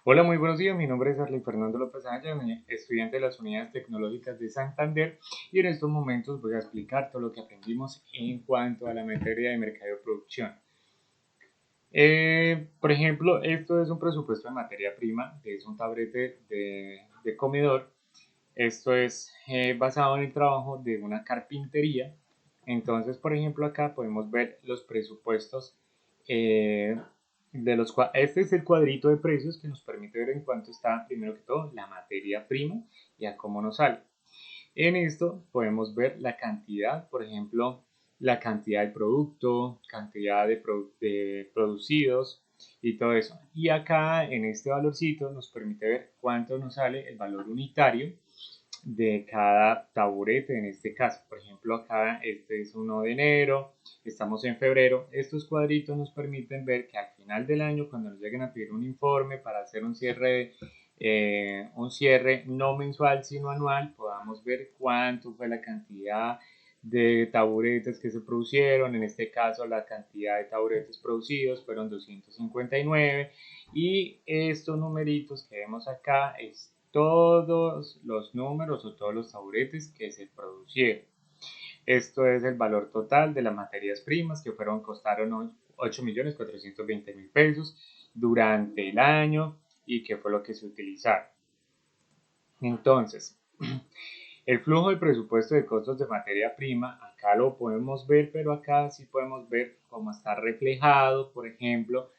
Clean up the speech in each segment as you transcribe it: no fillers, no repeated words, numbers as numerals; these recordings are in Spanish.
Hola, muy buenos días. Mi nombre es Arley Fernando López Ángel, estudiante de las Unidades Tecnológicas de Santander, y en estos momentos voy a explicar todo lo que aprendimos en cuanto a la materia de mercado de producción. Por ejemplo, esto es un presupuesto de materia prima, es un tablete de comedor. Esto es basado en el trabajo de una carpintería. Entonces, por ejemplo, acá podemos ver los presupuestos eh, este es el cuadrito de precios que nos permite ver en cuánto está, primero que todo, la materia prima y a cómo nos sale. En esto podemos ver la cantidad, por ejemplo, la cantidad de producto, cantidad de producidos y todo eso. Y acá en este valorcito nos permite ver cuánto nos sale el valor unitario de cada taburete en este caso. Por ejemplo, acá este es 1 de enero, estamos en febrero. Estos cuadritos nos permiten ver que al final del año, cuando nos lleguen a pedir un informe para hacer un cierre no mensual sino anual, podamos ver cuánto fue la cantidad de taburetes que se produjeron. En este caso, la cantidad de taburetes producidos fueron 259 y estos numeritos que vemos acá es todos los números o todos los taburetes que se producieron. Esto es el valor total de las materias primas que costaron 8.420.000 pesos durante el año y que fue lo que se utilizaron. Entonces, el flujo del presupuesto de costos de materia prima, acá lo podemos ver, pero acá sí podemos ver cómo está reflejado, por ejemplo,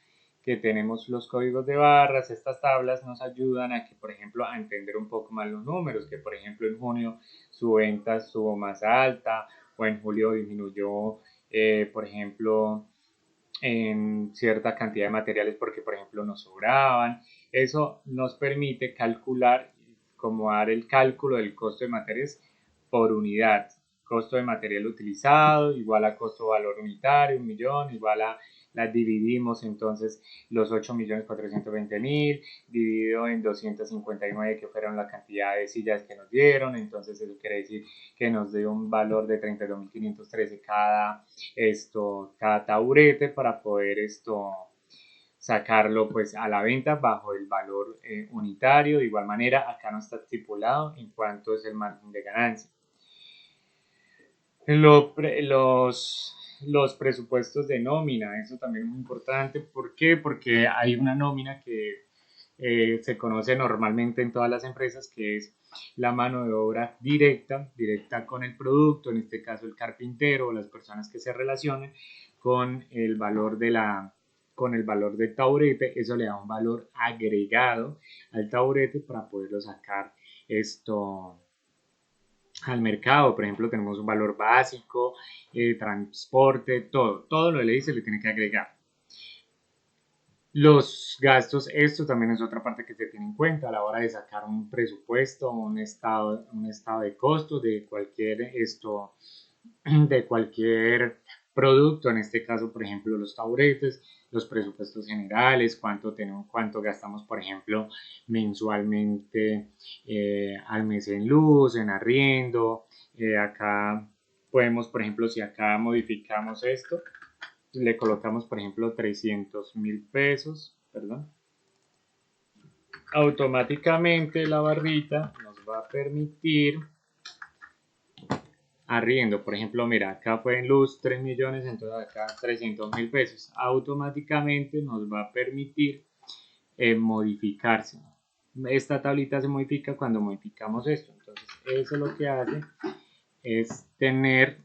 que tenemos los códigos de barras. Estas tablas nos ayudan a que, por ejemplo, a entender un poco más los números, que por ejemplo en junio su venta estuvo más alta o en julio disminuyó, por ejemplo, en cierta cantidad de materiales porque, por ejemplo, nos sobraban. Eso nos permite calcular, como dar el cálculo del costo de materiales por unidad. Costo de material utilizado igual a costo valor unitario, 1.000.000, igual a las dividimos entonces los 8.420.000 dividido en 259 que fueron la cantidad de sillas que nos dieron. Entonces eso quiere decir que nos dio un valor de 32.513 cada taburete para poder sacarlo pues a la venta bajo el valor unitario. De igual manera, acá no está estipulado en cuánto es el margen de ganancia. Lo, los presupuestos de nómina, eso también es muy importante. ¿Por qué? Porque hay una nómina que se conoce normalmente en todas las empresas, que es la mano de obra directa con el producto, en este caso el carpintero o las personas que se relacionen con el valor con el valor del taburete. Eso le da un valor agregado al taburete para poderlo sacar esto al mercado. Por ejemplo, tenemos un valor básico, transporte, todo lo de ley se le tiene que agregar. Los gastos, esto también es otra parte que se tiene en cuenta a la hora de sacar un presupuesto, un estado de costos de cualquier producto. En este caso, por ejemplo, los taburetes, los presupuestos generales, cuánto gastamos, por ejemplo, mensualmente al mes en luz, en arriendo. Acá podemos, por ejemplo, si acá modificamos esto, le colocamos, por ejemplo, 300.000 pesos, perdón, automáticamente la barrita nos va a permitir arriendo. Por ejemplo, mira, acá fue en luz 3 millones, entonces acá 300.000 pesos. Automáticamente nos va a permitir modificarse. Esta tablita se modifica cuando modificamos esto. Entonces, eso lo que hace es tener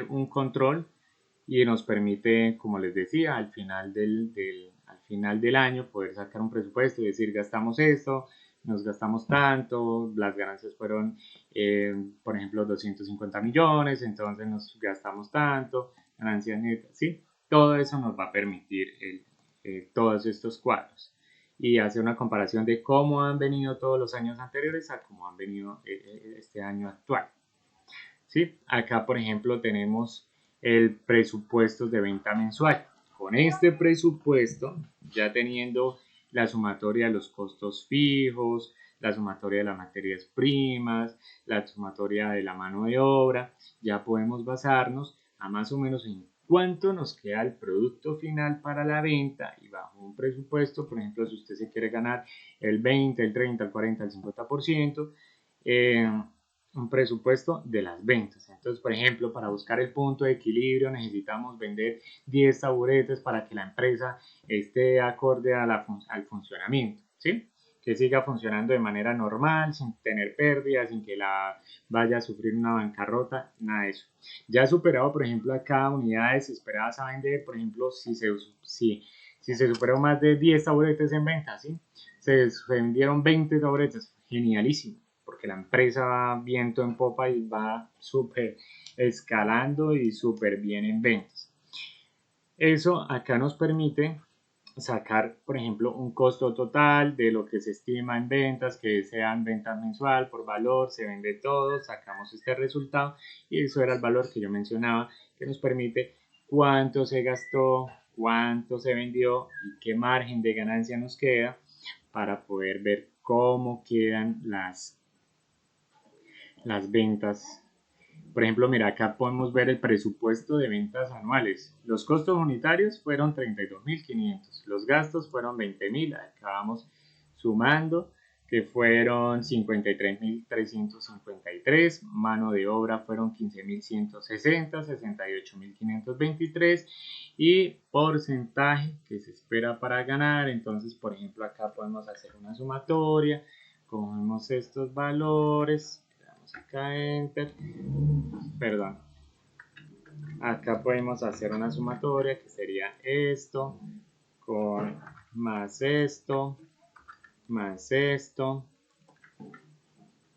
un control y nos permite, como les decía, al final del año poder sacar un presupuesto y decir, gastamos esto, nos gastamos tanto, las ganancias fueron, por ejemplo, 250 millones, entonces nos gastamos tanto, ganancias netas, ¿sí? Todo eso nos va a permitir todos estos cuadros y hace una comparación de cómo han venido todos los años anteriores a cómo han venido este año actual. ¿Sí? Acá, por ejemplo, tenemos el presupuesto de venta mensual. Con este presupuesto, ya teniendo la sumatoria de los costos fijos, la sumatoria de las materias primas, la sumatoria de la mano de obra, ya podemos basarnos a más o menos cuánto nos queda el producto final para la venta y bajo un presupuesto, por ejemplo, si usted se quiere ganar el 20, el 30, el 40, el 50%, un presupuesto de las ventas. Entonces, por ejemplo, para buscar el punto de equilibrio necesitamos vender 10 taburetes para que la empresa esté acorde a al funcionamiento, ¿sí? Que siga funcionando de manera normal, sin tener pérdidas, sin que la vaya a sufrir una bancarrota, nada de eso. Ya superado, por ejemplo, a cada unidades esperadas a vender, por ejemplo, si se superó más de 10 taburetes en venta, ¿sí? Se vendieron 20 taburetes, genialísimo, porque la empresa va viento en popa y va súper escalando y súper bien en ventas. Eso acá nos permite sacar, por ejemplo, un costo total de lo que se estima en ventas, que sean ventas mensual por valor, se vende todo, sacamos este resultado y eso era el valor que yo mencionaba, que nos permite cuánto se gastó, cuánto se vendió y qué margen de ganancia nos queda para poder ver cómo quedan las ventas. Por ejemplo, mira, acá podemos ver el presupuesto de ventas anuales. Los costos unitarios fueron 32.500. Los gastos fueron 20.000. Acá vamos sumando, que fueron 53.353. Mano de obra fueron 15.160, 68.523. Y porcentaje que se espera para ganar. Entonces, por ejemplo, acá podemos hacer una sumatoria. Cogemos estos valores. Acá enter, perdón, acá podemos hacer una sumatoria que sería esto con más esto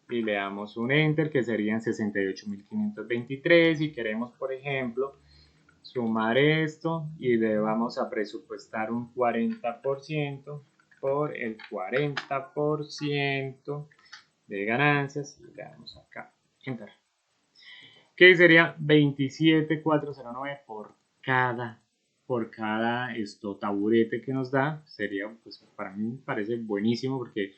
y le damos un enter que serían 68.523 y queremos, por ejemplo, sumar esto y le vamos a presupuestar un 40% por el 40% de ganancias y le damos acá enter, que sería 27.409 por cada taburete que nos da. Sería, pues para mí me parece buenísimo porque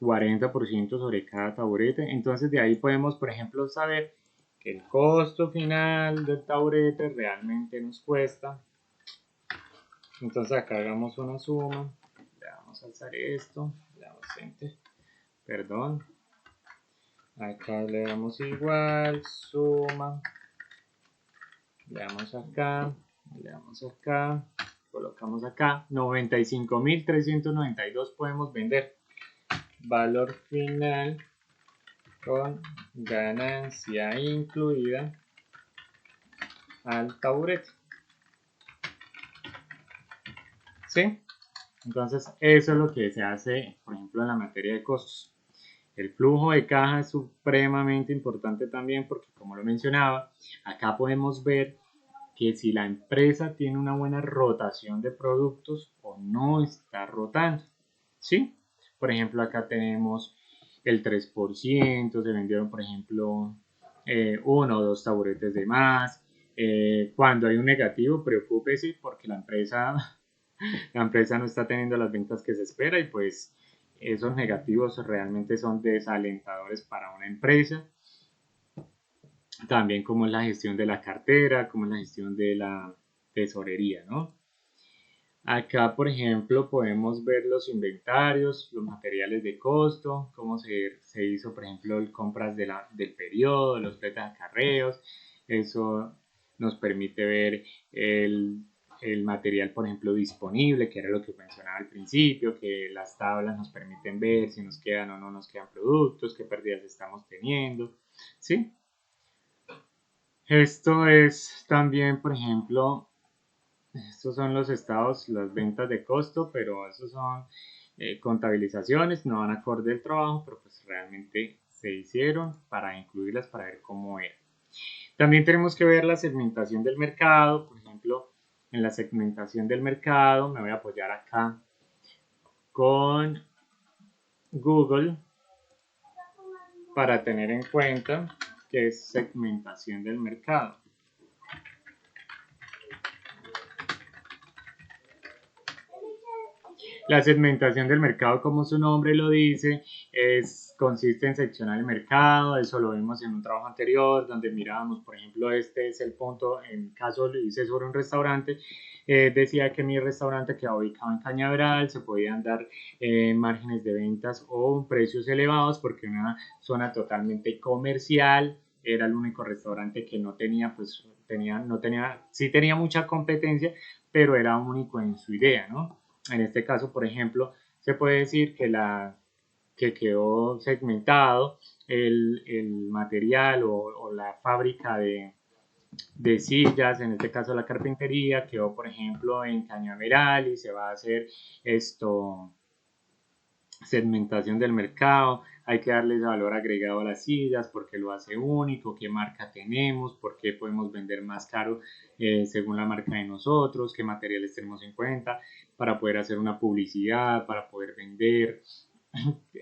40% sobre cada taburete. Entonces de ahí podemos, por ejemplo, saber que el costo final del taburete realmente nos cuesta. Entonces acá hagamos una suma, le vamos a alzar esto, le damos enter, perdón, acá le damos igual, suma, le damos acá, colocamos acá, 95.392 podemos vender. Valor final con ganancia incluida al taburete. ¿Sí? Entonces, eso es lo que se hace, por ejemplo, en la materia de costos. El flujo de caja es supremamente importante también porque, como lo mencionaba, acá podemos ver que si la empresa tiene una buena rotación de productos o no está rotando, ¿sí? Por ejemplo, acá tenemos el 3%, se vendieron, por ejemplo, uno o dos taburetes de más. Cuando hay un negativo, preocúpese porque la empresa no está teniendo las ventas que se espera y pues esos negativos realmente son desalentadores para una empresa. También como es la gestión de la cartera, como es la gestión de la tesorería, ¿no? Acá, por ejemplo, podemos ver los inventarios, los materiales de costo, cómo se hizo, por ejemplo, compras del periodo, los fletes de acarreos. Eso nos permite ver el material, por ejemplo, disponible, que era lo que mencionaba al principio, que las tablas nos permiten ver si nos quedan o no nos quedan productos, qué pérdidas estamos teniendo, ¿sí? Esto es también, por ejemplo, estos son los estados, las ventas de costo, pero esos son contabilizaciones, no van acorde al trabajo, pero pues realmente se hicieron para incluirlas para ver cómo era. También tenemos que ver la segmentación del mercado, por ejemplo, en la segmentación del mercado me voy a apoyar acá con Google para tener en cuenta que es segmentación del mercado. La segmentación del mercado, como su nombre lo dice, consiste en seccionar el mercado. Eso lo vimos en un trabajo anterior, donde mirábamos, por ejemplo, este es el punto, en caso lo hice sobre un restaurante, decía que mi restaurante quedaba ubicado en Cañaveral, se podían dar márgenes de ventas o precios elevados porque una zona totalmente comercial, era el único restaurante que no tenía, pues, no tenía, sí tenía mucha competencia, pero era único en su idea, ¿no? En este caso, por ejemplo, se puede decir que quedó segmentado el material o la fábrica de sillas, en este caso la carpintería, quedó, por ejemplo, en Cañaveral y se va a hacer esto, segmentación del mercado, hay que darles valor agregado a las sillas, porque lo hace único, qué marca tenemos, por qué podemos vender más caro según la marca de nosotros, qué materiales tenemos en cuenta para poder hacer una publicidad, para poder vender.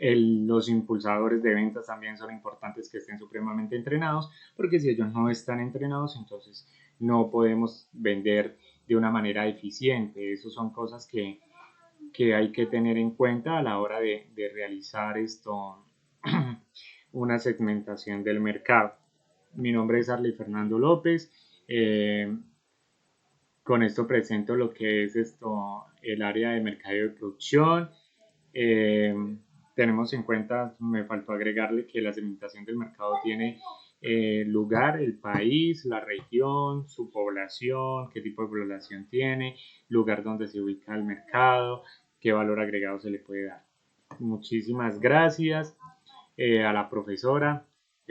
Los impulsadores de ventas también son importantes que estén supremamente entrenados, porque si ellos no están entrenados, entonces no podemos vender de una manera eficiente. Esas son cosas que hay que tener en cuenta a la hora de realizar esto, una segmentación del mercado. Mi nombre es Arley Fernando López. Con esto presento lo que es esto, el área de mercado de producción. Eh, Tenemos en cuenta, me faltó agregarle que la segmentación del mercado tiene lugar, el país, la región, su población, qué tipo de población tiene, lugar donde se ubica el mercado, qué valor agregado se le puede dar. Muchísimas gracias a la profesora,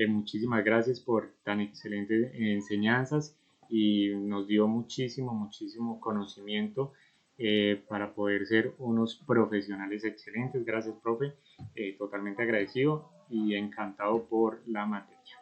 muchísimas gracias por tan excelentes enseñanzas y nos dio muchísimo, muchísimo conocimiento para poder ser unos profesionales excelentes. Gracias, profe. Totalmente agradecido y encantado por la materia.